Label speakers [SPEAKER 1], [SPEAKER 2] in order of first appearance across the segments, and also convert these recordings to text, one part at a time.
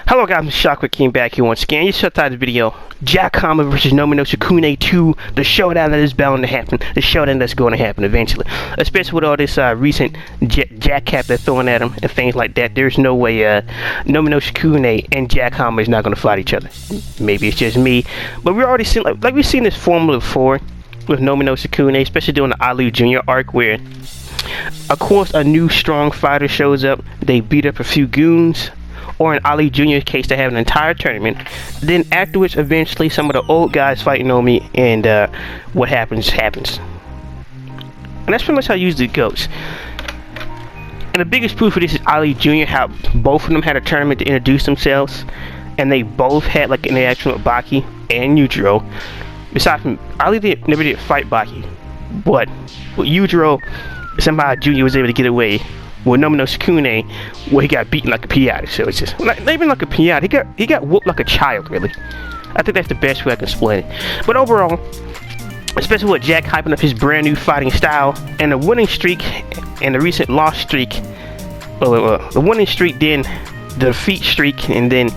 [SPEAKER 1] Hello guys, I'm Shockwave King back here once again. You saw the video, Jack Hanma versus Nomi no Sukune 2, the showdown that is bound to happen, the showdown that's going to happen eventually. Especially with all this recent Jack cap they're throwing at him and things like that. There's no way Nomi no Sukune and Jack Hanma is not going to fight each other. Maybe it's just me, but we already seen like we've seen this formula before with Nomi no Sukune, especially during the Ali Jr. arc where, of course, a new strong fighter shows up, they beat up a few goons. Or in Ali Jr.'s case, they have an entire tournament. Then afterwards, eventually, some of the old guys fight Nomi, and what happens, happens. And that's pretty much how it usually goes. And the biggest proof of this is Ali Jr., how both of them had a tournament to introduce themselves. And they both had like an interaction with Baki and Yujiro. Besides from, Ali never did fight Baki. But with Yujiro, somehow Jr. was able to get away. With Nomi no Sukune, where he got beaten like a piata. So it's just not even like a piata. He got whooped like a child, really. I think that's the best way I can explain it. But overall, especially with Jack hyping up his brand new fighting style and the winning streak and the recent loss streak, the winning streak, then the defeat streak, and then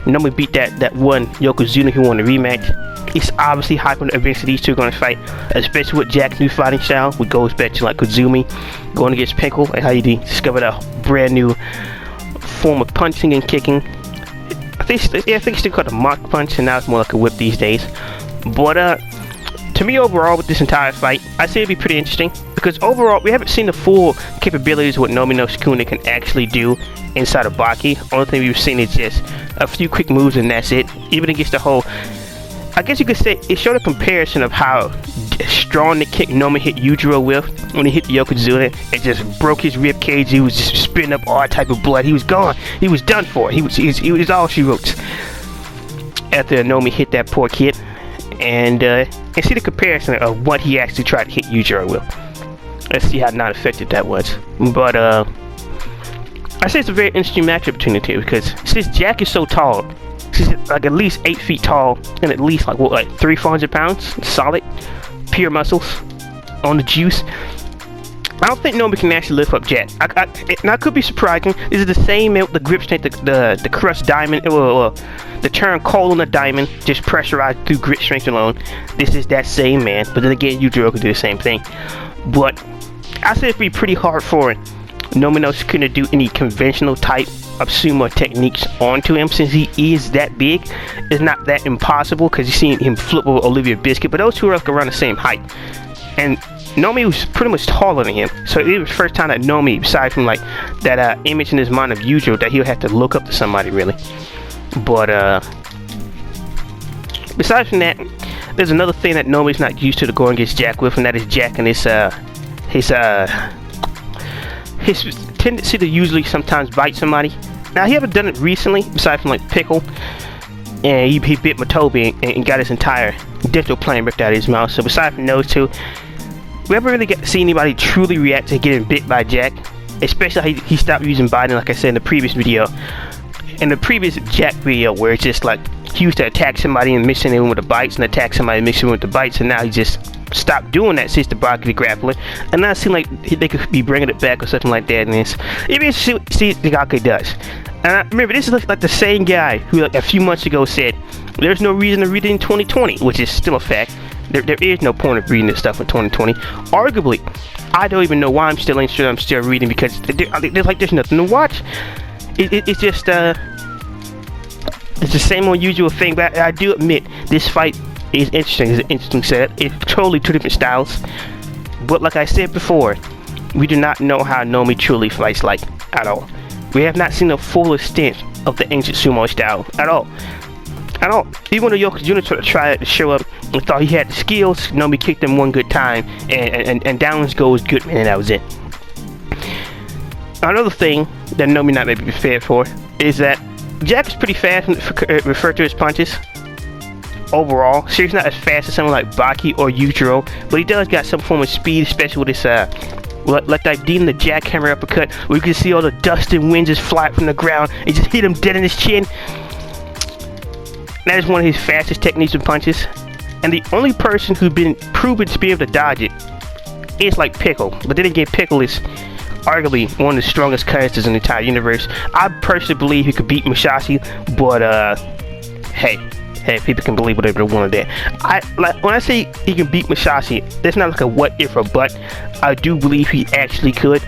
[SPEAKER 1] Nomi beat that one Yokozuna who won the rematch. It's obviously hyping eventually these two are going to fight, especially with Jack's new fighting style, which goes back to like Kazumi going against Pinkle and how you discovered a brand new form of punching and kicking. I think it's still called a mock punch, and now it's more like a whip these days. But to me overall with this entire fight, I say it'd be pretty interesting because overall we haven't seen the full capabilities of what Nomi no Sukune can actually do inside of Baki. Only thing we've seen is just a few quick moves and that's it. Even against the whole, I guess you could say it showed a comparison of how strong the kick Nomi hit Yujiro with when he hit the Yokozuna. It just broke his rib cage. He was just spitting up all type of blood. He was gone. He was done for. He was all she wrote after Nomi hit that poor kid. And see the comparison of what he actually tried to hit Yujiro with. Let's see how not effective that was. But I say it's a very interesting matchup between the two because since Jack is so tall, she's like at least 8 feet tall and at least like 300-400 pounds solid pure muscles on the juice. I don't think Nomi can actually lift up Jack. Now it could be surprising. This is the same man with the grip strength, the crushed diamond, the turn coal on the diamond, just pressurized through grip strength alone. This is that same man, but then again Yujiro could do the same thing. But I say it'd be pretty hard for Nomi no Sukune to do any conventional type of sumo techniques onto him since he is that big. It's not that impossible because you've seen him flip over Olivia Biscuit, but those two are like around the same height. And Nomi was pretty much taller than him, so it was the first time that Nomi, aside from like that image in his mind of Yujiro, that he'll have to look up to somebody really. But besides from that, there's another thing that Nomi's not used to going against Jack with, and that is Jack and his tendency to usually sometimes bite somebody. Now he haven't done it recently, aside from like Pickle, and he bit Matobi and got his entire dental plane ripped out of his mouth. So aside from those two, we haven't really get to see anybody truly react to getting bit by Jack, especially how he stopped using biting, like I said in the previous video. In the previous Jack video, where it's just like he used to attack somebody and mix in with the bites, and attack somebody and mix in with the bites, and now he just stopped doing that since the Baki grappling. And now it seems like they could be bringing it back or something like that. And it's even see what Baki does. And I remember this is like the same guy who like a few months ago said there's no reason to read it in 2020, which is still a fact. There is no point of reading this stuff in 2020. Arguably, I don't even know why I'm still interested. I'm still reading because there's nothing to watch. It's just it's the same old usual thing. But I do admit this fight is interesting. It's an interesting setup. It's totally two different styles. But like I said before, we do not know how Nomi truly fights like at all. We have not seen the full extent of the ancient sumo style at all. At all. Even when the Yokozuna tried to show up and thought he had the skills, Nomi kicked him one good time and down goes Goodman, and that was it. Another thing that Nomi not maybe prepared for is that Jack is pretty fast when referred to his punches. Overall, so he's not as fast as someone like Baki or Yujiro, but he does got some form of speed, especially with this like I deemed the jackhammer uppercut, where you can see all the dust and wind just fly from the ground and just hit him dead in his chin. That is one of his fastest techniques and punches, and the only person who's been proven to be able to dodge it is like Pickle. But then again, Pickle is arguably one of the strongest characters in the entire universe. I personally believe he could beat Musashi, but hey, people can believe whatever they want of that. When I say he can beat Musashi, it's not like a what if or but. I do believe he actually could,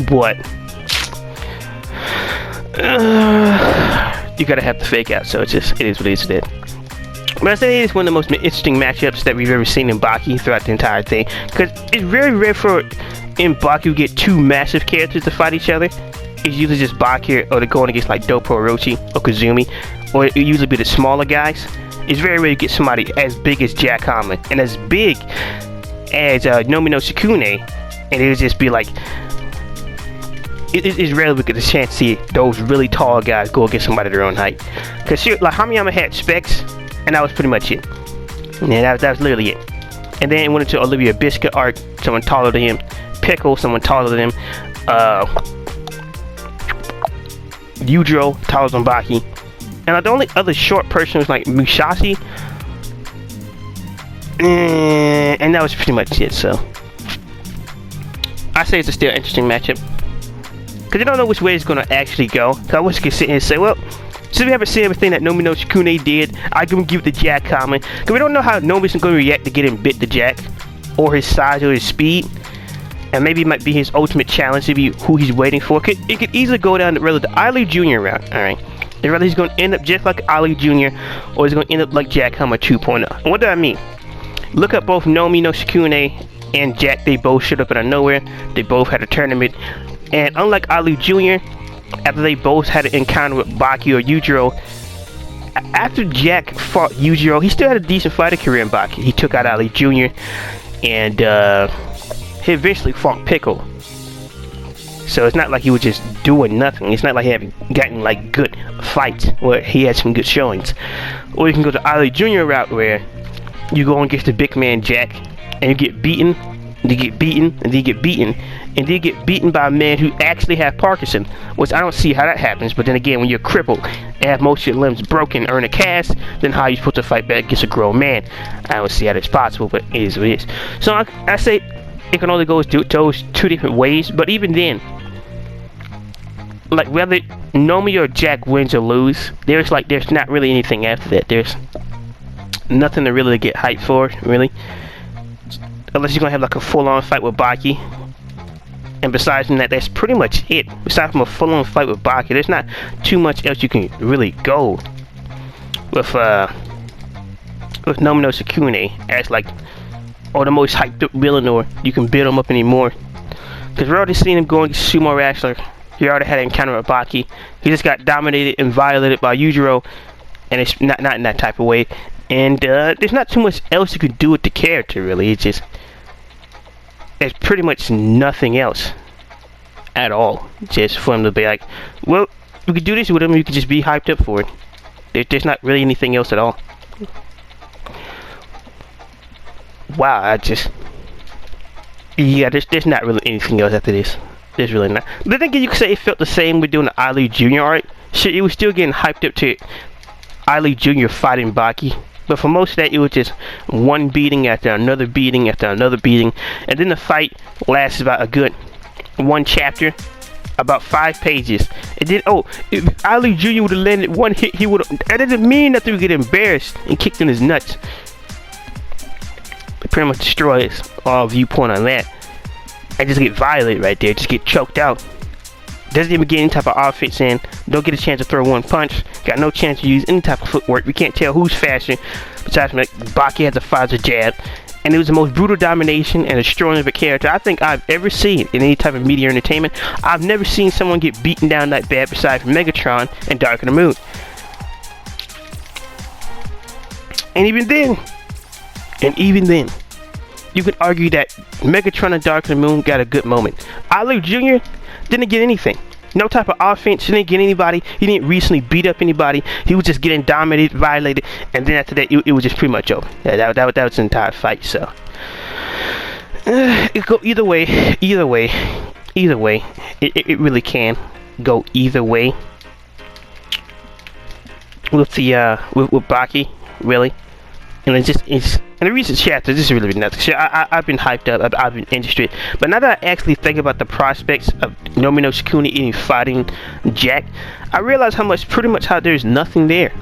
[SPEAKER 1] but you gotta have the fake out. So it is what it is. But I say it's one of the most interesting matchups that we've ever seen in Baki throughout the entire thing, because it's very rare for in Baki you get two massive characters to fight each other. It's usually just Baki, or they're going against like Doppo Orochi or Kazumi, or it usually be the smaller guys. It's very rare to get somebody as big as Jack Hanma and as big as Nomi no Sukune, and it'll just be like it's rare we get the chance to see those really tall guys go against somebody their own height. Because like Hamiyama had specs, and that was pretty much it. Yeah, that was literally it. And then it went into Olivia Biscuit arc, someone taller than him. Pickle, someone taller than him. Yujiro, taller than Baki. And the only other short person was like Musashi. And that was pretty much it, so. I say it's a still interesting matchup. Because you don't know which way it's going to actually go. So I wish you could sit here and say, well, since we haven't seen everything that Nomi no Sukune did, I'm going to give it to Jack Hanma. Because we don't know how Nomi's going to react to getting bit to Jack, or his size or his speed. And maybe it might be his ultimate challenge to be who he's waiting for. It could easily go down the Ali Jr. route. Alright. Whether he's going to end up just like Ali Jr. or he's going to end up like Jack Hanma 2.0. And what do I mean? Look up both Nomi no Sukune and Jack. They both showed up out of nowhere. They both had a tournament. And unlike Ali Jr., after they both had an encounter with Baki or Yujiro, after Jack fought Yujiro, he still had a decent fighter career in Baki. He took out Ali Jr. and he eventually fought Pickle. So it's not like he was just doing nothing. It's not like he hadn't gotten like good fights where he had some good showings. Or you can go the Ali Jr. route where you go against the big man Jack and you get beaten, and you get beaten, and then you get beaten, and then you get beaten by a man who actually had Parkinson, which I don't see how that happens. But then again, when you're crippled and have most of your limbs broken, earn a cast, then how are you supposed to fight back against a grown man? I don't see how that's possible, but it is what it is. So I say it can only go those two different ways. But even then, like whether Nomi or Jack wins or lose, there's not really anything after that. There's nothing to really get hyped for, really. Unless you're gonna have like a full-on fight with Baki. And besides from that, that's pretty much it. Besides from a full-on fight with Baki, there's not too much else you can really go with Nomi no Sukune as like the most hyped up villain, or you can build him up anymore. Because we're already seeing him going sumo wrestler. He already had an encounter with Baki. He just got dominated and violated by Yujiro, and it's not in that type of way. And there's not too much else you can do with the character, really. It's pretty much nothing else at all. Just for him to be like, well, we could do this with him, you could just be hyped up for it. There's not really anything else at all. Wow, yeah, there's not really anything else after this. There's really not. But then again, you could say it felt the same with doing the Ali Jr. arc. Shit, it was still getting hyped up to Ali Jr. fighting Baki. But for most of that, it was just one beating after another beating after another beating. And then the fight lasts about a good one chapter, about 5 pages. And then, if Ali Jr. would have landed one hit, he would have. That doesn't mean that he would get embarrassed and kicked in his nuts. It pretty much destroys all viewpoint on that. And just get violated right there, just get choked out. Doesn't even get any type of offense in. Don't get a chance to throw one punch. Got no chance to use any type of footwork. We can't tell who's faster. Besides, like, Baki has a faster jab. And it was the most brutal domination and destroying of a character I think I've ever seen in any type of media entertainment. I've never seen someone get beaten down that bad besides Megatron and Dark of the Moon. And even then, you could argue that Megatron and Dark of the Moon got a good moment. Ali Jr. didn't get anything. No type of offense. He didn't get anybody. He didn't recently beat up anybody. He was just getting dominated, violated, and then after that, it was just pretty much over. Yeah, that was the entire fight. So it could go either way. It really can go either way. With the with Baki, really, and it's in the recent chapters, this is really nothing. So I've been hyped up. I've been interested. But now that I actually think about the prospects of Nomi no Sukune even fighting Jack, I realize pretty much how there's nothing there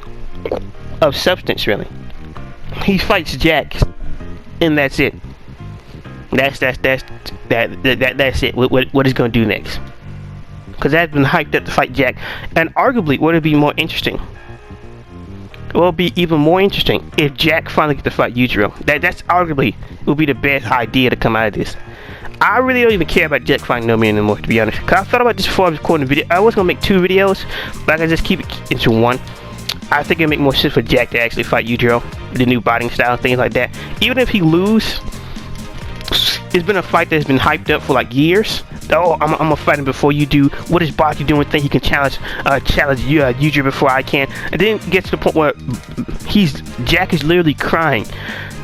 [SPEAKER 1] of substance, really. He fights Jack, and that's it. That's it. What he's gonna do next? Because I've been hyped up to fight Jack, and arguably, would it be more interesting? It will be even more interesting if Jack finally gets to fight Yujiro. That's arguably will be the best idea to come out of this. I really don't even care about Jack fighting Nomi anymore, to be honest. Cause I thought about this before I was recording the video. I was gonna make 2 videos, but I can just keep it into one. I think it'd make more sense for Jack to actually fight Yujiro, the new fighting style, things like that. Even if he lose, it's been a fight that's been hyped up for like years. Oh, I'm gonna fight him before you do. What is Baki doing? Think he can challenge Yujiro before I can? And then it gets to the point where Jack is literally crying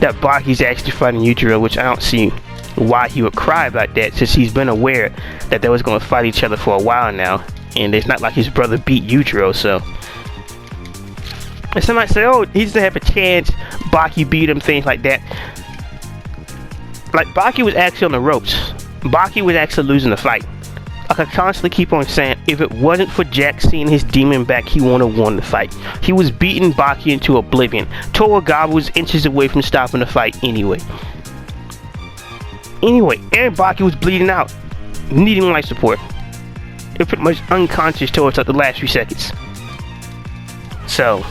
[SPEAKER 1] that Baki's actually fighting Yujiro, which I don't see why he would cry about that, since he's been aware that they was gonna fight each other for a while now, and it's not like his brother beat Yujiro. So, and somebody say, oh, he doesn't have a chance. Baki beat him, things like that. Like, Baki was actually on the ropes. Baki was actually losing the fight. I could constantly keep on saying, if it wasn't for Jack seeing his demon back, he wouldn't have won the fight. He was beating Baki into oblivion. Togawa was inches away from stopping the fight anyway. And Baki was bleeding out, needing life support. He was pretty much unconscious towards like the last few seconds. So,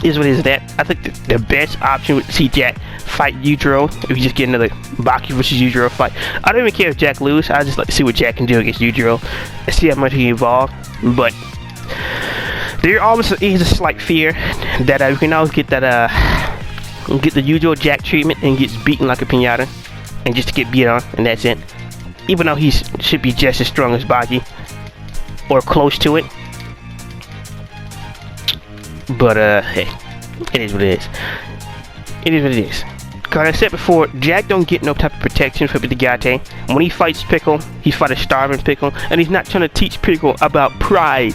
[SPEAKER 1] is what is that. I think the best option would see Jack fight Yujiro. If you just get another Baki versus Yujiro fight, I don't even care if Jack loses. I just like to see what Jack can do against Yujiro and see how much he evolved. But there always is a slight fear that we can always get that get the Yujiro Jack treatment and gets beaten like a pinata and just to get beat on, and that's it. Even though he should be just as strong as Baki or close to it. But hey, it is what it is. It is what it is. Cause I said before, Jack don't get no type of protection from Bitagate. When he fights Pickle, he fights a starving Pickle, and he's not trying to teach Pickle about pride.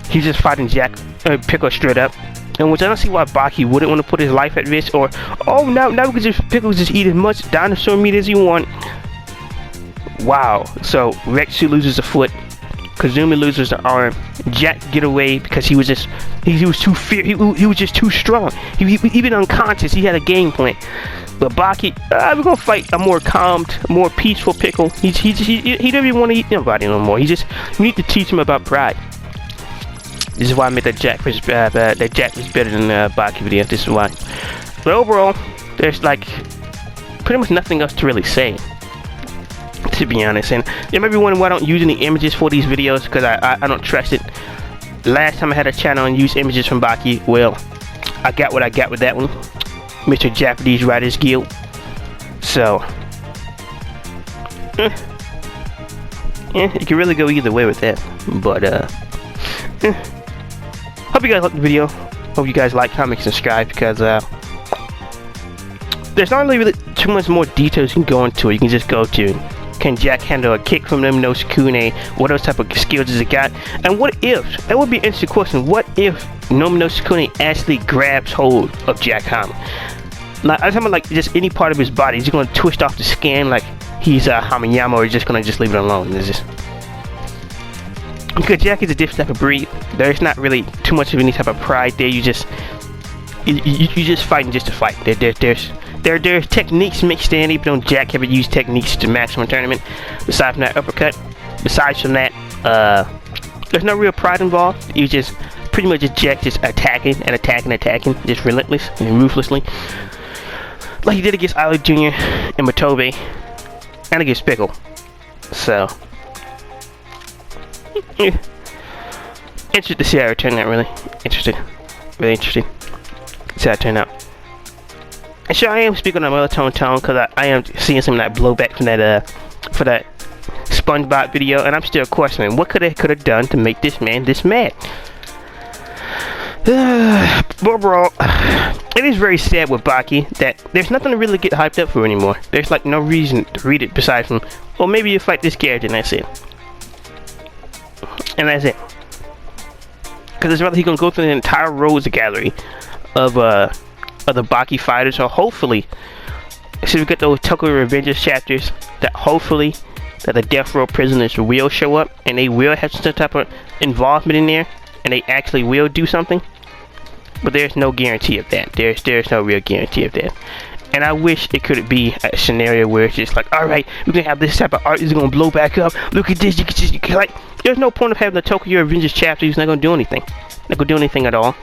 [SPEAKER 1] He's just fighting Pickle straight up. And which I don't see why Baki wouldn't want to put his life at risk, or now we can just Pickle just eat as much dinosaur meat as he want. Wow. So Rexu loses a foot. Kazumi loses the arm. Jack get away because he was just he was just too strong. He been unconscious. He had a game plan. But Baki, we're gonna fight a more calmed, more peaceful Pickle. He don't even want to eat nobody no more. We need to teach him about pride. This is why I made that Jack was better than Baki video. This is why. But overall, there's like pretty much nothing else to really say, to be honest. And you may be wondering why I don't use any images for these videos, because I don't trust it. Last time I had a channel and used images from Baki, well, I got what I got with that one, Mr. Japanese Writers Guild. So you can really go either way with that. But hope you guys liked the video. Hope you guys like, comment, subscribe, because there's not really too much more details you can go into. You can just go to, can Jack handle a kick from Nomi no Sukune? What else type of skills does it got? And what if, that would be an interesting question, what if Nomi no Sukune actually grabs hold of Jack Hanma? Like, I'm talking about like just any part of his body. Is he going to twist off the skin like he's Hamayama, or is he just going to just leave it alone? It's just, because Jack is a different type of breed. There's not really too much of any type of pride there. You just fighting just to fight. There's techniques mixed in, even though Jack haven't used techniques to maximum tournament. Besides from that uppercut, besides from that, there's no real pride involved. You just pretty much Jack just attacking, just relentless and ruthlessly, like he did against Ali Jr. and Matobe, and against Pickle. So, interested to see how it turned out. Really interested. See how it turned out. And sure, I am speaking on monotone tone because I am seeing some of that blowback from that for that SpongeBob video, and I'm still questioning what could have done to make this man this mad. Overall, it is very sad with Baki that there's nothing to really get hyped up for anymore. There's like no reason to read it besides from, well, maybe you fight this character and that's it. And that's it. Because it's rather he's gonna go through the entire Rose Gallery of of the Baki fighters. So hopefully, since we get those Tokyo Revengers chapters, that hopefully that the death row prisoners will show up and they will have some type of involvement in there and they actually will do something. But there's no guarantee of that. There's no real guarantee of that. And I wish it could be a scenario where it's just like, alright, we're gonna have this type of art, it's gonna blow back up. Look at this, you can like, there's no point of having the Tokyo Revengers chapter, he's not gonna do anything. Not gonna do anything at all.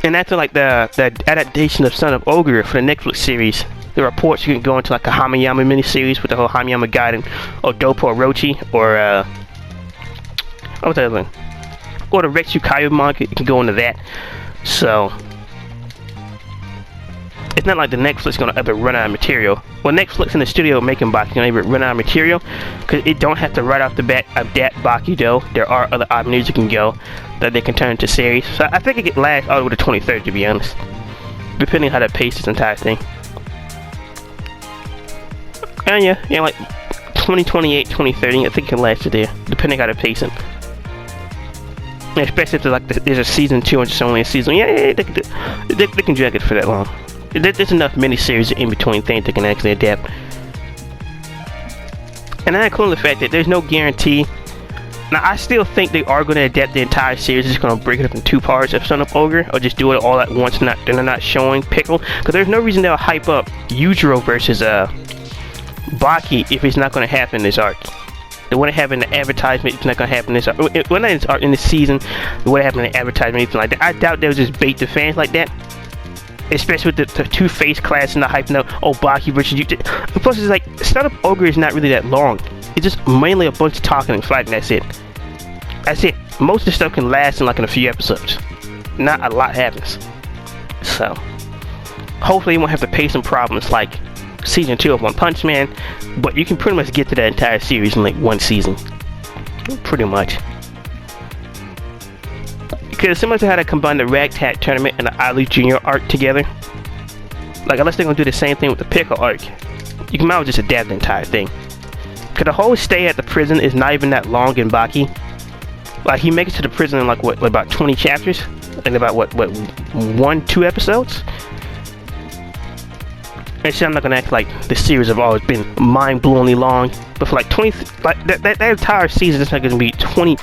[SPEAKER 1] And after like the adaptation of Son of Ogre for the Netflix series, the reports you can go into like a Hamayama miniseries with the whole Hamayama guide and Odopo Orochi or what's that other one? Or the Rex Yukayo manga, you can go into that. So it's not like the Netflix gonna ever run out of material. Well, Netflix in the studio making Baki gonna ever run out of material because it don't have to right off the bat adapt Baki though. There are other avenues you can go that they can turn into series. So I think it could last all the way to 2030 to be honest, depending on how they pace this entire thing. And yeah, like 2028, 2030, I think it can last to there, depending on how they pace it. Yeah, especially if there's a season 2 and just only a season. Yeah, they can drag it for that long. There's enough miniseries in between things that can actually adapt. And I include the fact that there's no guarantee. Now, I still think they are going to adapt the entire series. Just going to break it up in 2 parts of Son of Ogre, or just do it all at once. Then they're not showing Pickle, because there's no reason they'll hype up Yujiro versus Baki if it's not going to happen in this arc. They wouldn't have in the advertisement. It's not going to happen in this arc. Well, not in this season. It wouldn't happen in the advertisement, anything like that. I doubt they'll just bait the fans like that. Especially with the two-face class and the hype now. Oh, Baki versus you. Plus, it's like Son of Ogre is not really that long. It's just mainly a bunch of talking and fighting. That's it. That's it. Most of the stuff can last in like in a few episodes. Not a lot happens. So, hopefully, you won't have to pay some problems like season 2 of One Punch Man. But you can pretty much get to that entire series in like 1 season. Pretty much. Because similar to how they combine the Ragtag tournament and the Ali Jr. arc together. Like, unless they're going to do the same thing with the Pickle arc, you can might as well just adapt the entire thing. Because the whole stay at the prison is not even that long in Baki. Like, he makes it to the prison in like, what, like about 20 chapters? Like about, what 1-2 episodes? Actually, I'm not going to act like the series have always been mind-blowingly long. But for like 20, like, that entire season is not going to be 20...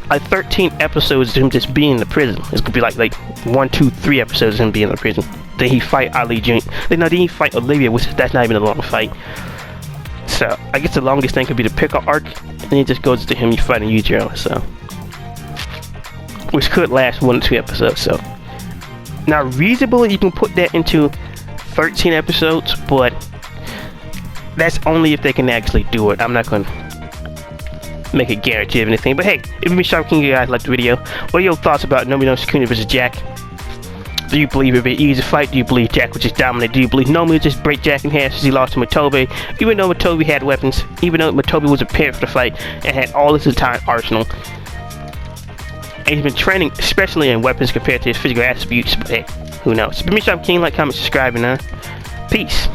[SPEAKER 1] like 13 episodes of him just being in the prison. It's gonna be like 1, 2, 3 episodes of him being in the prison. Then he fight Ali Jr. Then he fight Olivia, which that's not even a long fight. So I guess the longest thing could be the Pickle arc, and it just goes to him fighting Yujiro. So, which could last 1 or 2 episodes. So now reasonably you can put that into 13 episodes, but that's only if they can actually do it. I'm not gonna make a guarantee of anything. But hey, if you've been Sharp King, you guys liked the video. What are your thoughts about Nomi no Sukuna versus Jack? Do you believe it'd be an easy fight? Do you believe Jack would just dominate? Do you believe Nomi would just break Jack in half since he lost to Matobe? Even though Matobe had weapons, even though Matobe was prepared for the fight and had all his entire arsenal. And he's been training, especially in weapons compared to his physical attributes. But hey, who knows? If you've been Sharp King, like, comment, subscribe, and peace.